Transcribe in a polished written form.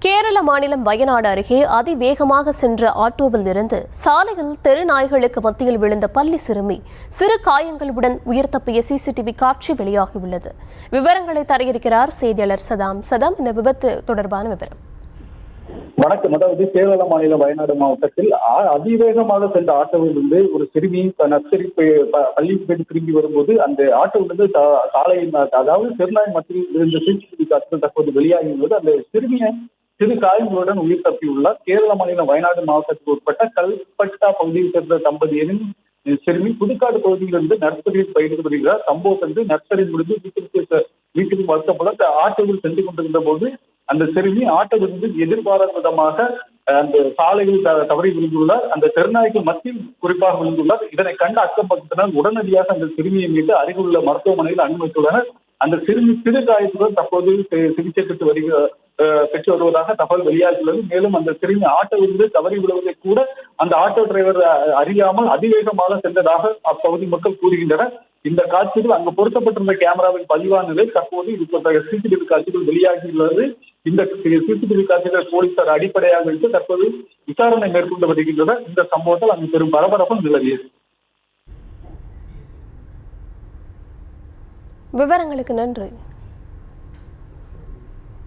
கேரள மாநிலம் வயநாடு அருகே அதிவேகமாக சென்ற ஆட்டோவில் இருந்து சாலையில் தெருநாய்களுக்கு மத்தியில் விழுந்த பள்ளி சிறுமி சிறு காயங்களுடன் உயிர் தப்பிய சிசிடிவி காட்சி வெளியாகியுள்ளது. விவரங்களை தரையிறக்கிறார் செய்தியாளர் சதாம். இந்த விபத்து தொடர்பான விவரம். வணக்கம். அதாவது கேரள மாநில வயநாடு மாவட்டத்தில் அதிவேகமாக சென்ற ஆட்டோவிலிருந்து ஒரு சிறுமி நர்சரி பள்ளிக்கு போய் திரும்பி வரும்போது அந்த ஆட்டோவிலிருந்து சாலையின் அதாவது தெருநாய் மத்தியில் இருந்த சிசிடிவி காட்சிகள் தற்போது வெளியாகியுள்ளது. அந்த சிறுமியை சிறு காயங்களுடன் உயிர் தப்பியுள்ளார். கேரள மாநிலம் வயநாடு மாவட்டத்துக்கு உட்பட்ட கல்பட்டா பகுதியை சேர்ந்த தம்பதியரின் சிறுமி புதுக்காடு பகுதியிலிருந்து நர்சரியில் பயின்று வருகிறார். சம்பவத்தன்று நர்சரி முடிந்து வீட்டுக்கு வருத்தப்பட ஆட்டோவில் சென்று கொண்டிருந்த போது அந்த சிறுமி ஆட்டோவிலிருந்து எதிர்பாராத விதமாக அந்த சாலையில் தவறி விழுந்துள்ளார். அந்த தெருநாய்க்கு மத்தியில் குறிப்பாக விழுந்துள்ளார். இதனை கண்ட அக்கம் பக்கத்தினர் உடனடியாக அந்த சிறுமியை மீது அருகிலுள்ள மருத்துவமனையில் அனுமதித்துள்ளனர். அந்த சிறுமி சிறு காயத்துடன் தற்போது சிகிச்சை பெற்று வருவதாக தகவல் வெளியாகியுள்ளது. மேலும் அந்த சிறுமி ஆட்டோவிலிருந்து தவறி விழுவதை கூட அந்த ஆட்டோ டிரைவர் அறியாமல் அதிவேகமாக சென்றதாக அப்பகுதி மக்கள் கூறுகின்றனர். இந்த காட்சிகள் அங்கு பொருத்தப்பட்டிருந்த கேமராவில் பதிவான நிலை தற்போது சிசிடிவி காட்சிகள் வெளியாகியுள்ளது. இந்த சிசிடிவி காட்சிகள் போலீசார் அடிப்படையாக வைத்து தற்போது விசாரணை மேற்கொண்டு வருகின்றனர். இந்த சம்பவத்தில் அங்கு பெரும் பரபரப்பும் நிலவியது. விவரங்களுக்கு நன்றி.